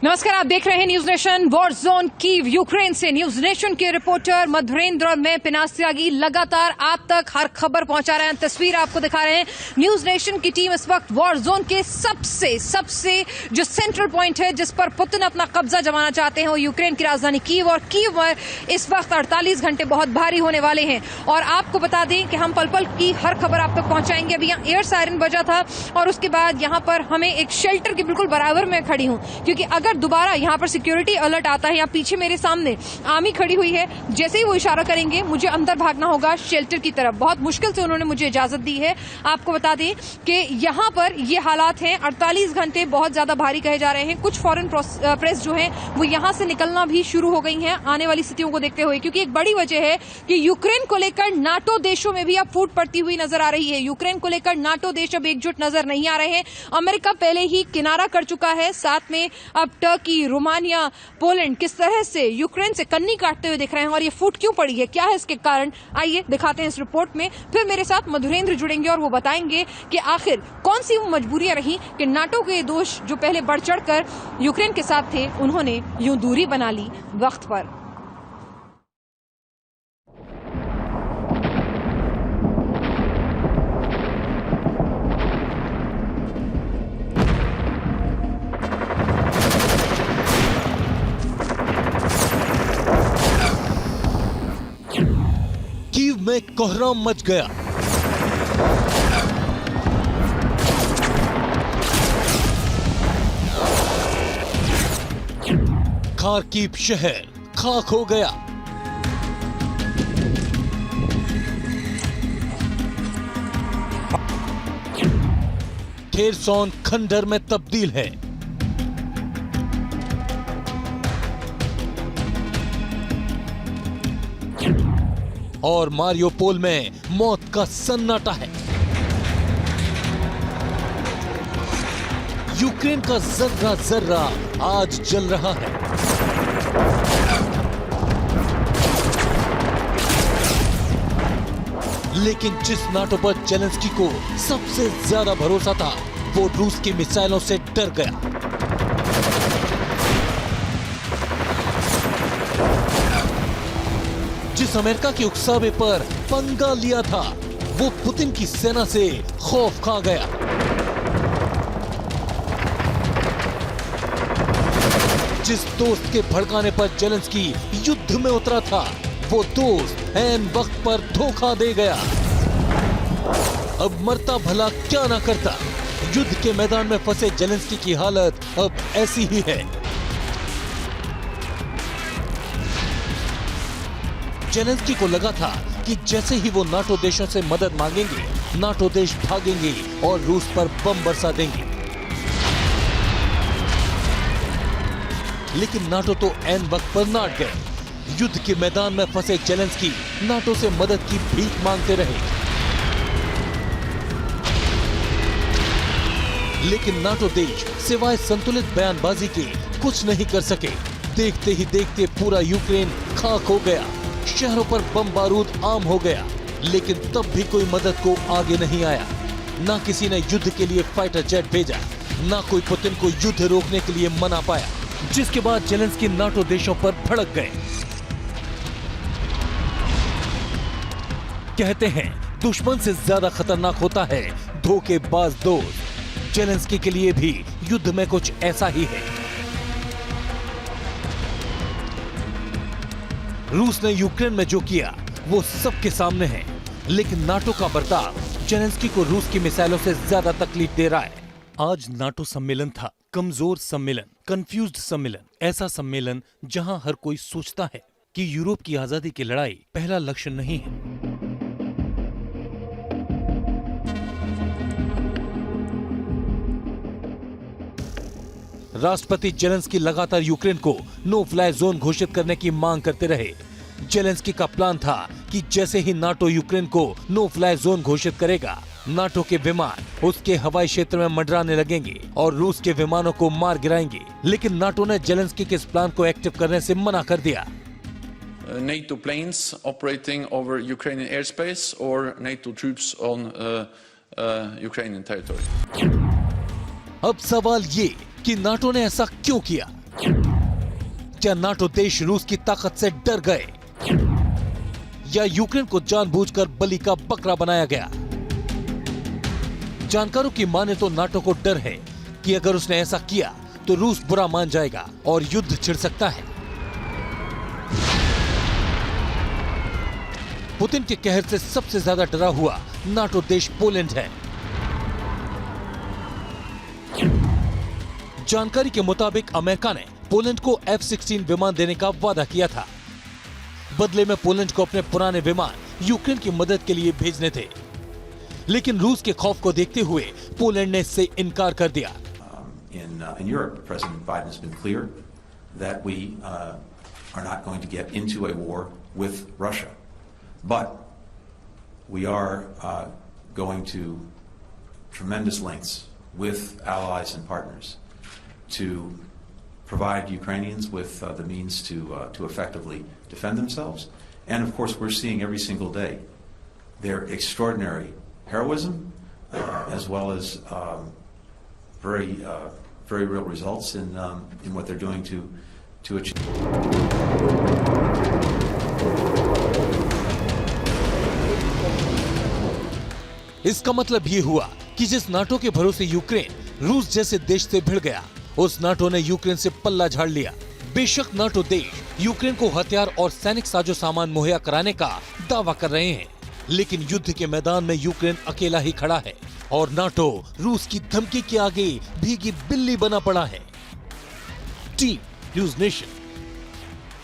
नमस्कार, आप देख रहे हैं news nation. War zone Kyiv Ukraine से न्यूज नेशन के रिपोर्टर मधुरेंद्र और मैं पिनास त्यागी लगातार आप तक हर खबर पहुंचा रहे हैं। तस्वीर आपको दिखा रहे हैं। न्यूज नेशन की टीम इस वक्त वॉर जोन के सबसे जो सेंट्रल पॉइंट है जिस पर पुतिन अपना कब्जा जमाना चाहते हैं वो यूक्रेन की राजधानी कीव, और कीव में इस वक्त 48 घंटे बहुत भारी होने वाले हैं। और आपको बता दें कि हम पल पल की हर खबर आप तक पहुंचाएंगे। अभी यहाँ एयर सायरन बजा था और उसके बाद यहाँ पर हमें एक शेल्टर के बिल्कुल बराबर में खड़ी हूँ, क्योंकि अगर दोबारा यहाँ पर सिक्योरिटी अलर्ट आता है। यहाँ पीछे मेरे सामने आर्मी खड़ी हुई है, जैसे ही वो इशारा करेंगे मुझे अंदर भागना होगा शेल्टर की तरफ। बहुत मुश्किल से उन्होंने मुझे इजाजत दी है। आपको बता दें कि यहाँ पर ये हालात हैं, 48 घंटे बहुत ज्यादा भारी कहे जा रहे हैं। कुछ फॉरेन प्रेस जो है वो यहाँ से निकलना भी शुरू हो गई है आने वाली स्थितियों को देखते हुए, क्योंकि एक बड़ी वजह है कि यूक्रेन को लेकर नाटो देशों में भी अब फूट पड़ती हुई नजर आ रही है। यूक्रेन को लेकर नाटो देश अब एकजुट नजर नहीं आ रहे हैं। अमेरिका पहले ही किनारा कर चुका है, साथ में अब टर्की, रोमानिया, पोलैंड किस तरह से यूक्रेन से कन्नी काटते हुए दिख रहे हैं। और ये फूट क्यों पड़ी है, क्या है इसके कारण, आइए दिखाते हैं इस रिपोर्ट में। फिर मेरे साथ मधुरेंद्र जुड़ेंगे और वो बताएंगे कि आखिर कौन सी वो मजबूरियां रही कि नाटो के दोष जो पहले बढ़ चढ़कर यूक्रेन के साथ थे उन्होंने यूं दूरी बना ली वक्त पर। कीव में कोहराम मच गया। खार्किव शहर खाक हो गया। खेरसॉन खंडर में तब्दील है। और मारियोपोल में मौत का सन्नाटा है। यूक्रेन का जर्रा जर्रा आज जल रहा है। लेकिन जिस नाटो पर जेलेंस्की को सबसे ज्यादा भरोसा था वो रूस की मिसाइलों से डर गया। जिस अमेरिका के उकसावे पर पंगा लिया था वो पुतिन की सेना से खौफ खा गया। जिस दोस्त के भड़काने पर जेलेंस्की युद्ध में उतरा था वो दोस्त ऐन वक्त पर धोखा दे गया। अब मरता भला क्या ना करता, युद्ध के मैदान में फंसे जेलेंस्की की हालत अब ऐसी ही है। जेलेंस्की को लगा था कि जैसे ही वो नाटो देशों से मदद मांगेंगे, नाटो देश भागेंगे और रूस पर बम बरसा देंगे। लेकिन नाटो तो ऐन वक्त पर नाट गए। युद्ध के मैदान में फंसे जेलेंस्की नाटो से मदद की भीख मांगते रहे। लेकिन नाटो देश सिवाय संतुलित बयानबाजी के कुछ नहीं कर सके। देखते ही देखते पूरा यूक्रेन खाक हो गया। शहरों पर बम बारूद आम हो गया। लेकिन तब भी कोई मदद को आगे नहीं आया। ना किसी ने युद्ध के लिए फाइटर जेट भेजा, ना कोई पुतिन को युद्ध रोकने के लिए मना पाया। जिसके बाद जेलेंस्की नाटो देशों पर भड़क गए। कहते हैं दुश्मन से ज्यादा खतरनाक होता है धोखेबाज दोस्त। जेलेंस्की के लिए भी युद्ध में कुछ ऐसा ही है। रूस ने यूक्रेन में जो किया वो सबके सामने है, लेकिन नाटो का बर्ताव जेलेंस्की को रूस की मिसाइलों से ज्यादा तकलीफ दे रहा है। आज नाटो सम्मेलन था, कमजोर सम्मेलन, कंफ्यूज्ड सम्मेलन, ऐसा सम्मेलन जहां हर कोई सोचता है कि यूरोप की आजादी की लड़ाई पहला लक्ष्य नहीं है। राष्ट्रपति जेलेंस्की लगातार यूक्रेन को नो फ्लाई जोन घोषित करने की मांग करते रहे। जेलेंस्की का प्लान था कि जैसे ही नाटो यूक्रेन को नो फ्लाई जोन घोषित करेगा, नाटो के विमान उसके हवाई क्षेत्र में मंडराने लगेंगे और रूस के विमानों को मार गिराएंगे। लेकिन नाटो ने जेलेंस्की के इस प्लान को एक्टिव करने से मना कर दिया। NATO planes operating over Ukrainian airspace or NATO troops on Ukrainian territory. अब सवाल ये कि नाटो ने ऐसा क्यों किया? क्या नाटो देश रूस की ताकत से डर गए या यूक्रेन को जानबूझकर बलि का बकरा बनाया गया? जानकारों की माने तो नाटो को डर है कि अगर उसने ऐसा किया तो रूस बुरा मान जाएगा और युद्ध छिड़ सकता है। पुतिन के कहर से सबसे ज्यादा डरा हुआ नाटो देश पोलैंड है। जानकारी के मुताबिक अमेरिका ने पोलैंड को F-16 विमान देने का वादा किया था। बदले में पोलैंड को अपने पुराने विमान यूक्रेन की मदद के लिए भेजने थे, लेकिन रूस के खौफ को देखते हुए पोलैंड ने इससे इनकार कर दिया। In Europe, President Biden has been clear that we are not going to get into a war with Russia, but we are going to tremendous lengths with allies and partners to provide Ukrainians with the means to effectively defend themselves. And of course, we're seeing every single day their extraordinary heroism, as well as very real results in what they're doing to achieve. इसका मतलब ये हुआ कि जिस NATO के भरोसे Ukraine रूस जैसे देश से भिड़ गया, उस नाटो ने यूक्रेन से पल्ला झाड़ लिया। बेशक नाटो देश यूक्रेन को हथियार और सैनिक साजो सामान मुहैया कराने का दावा कर रहे हैं, लेकिन युद्ध के मैदान में यूक्रेन अकेला ही खड़ा है और नाटो रूस की धमकी के आगे भीगी बिल्ली बना पड़ा है। Team news nation.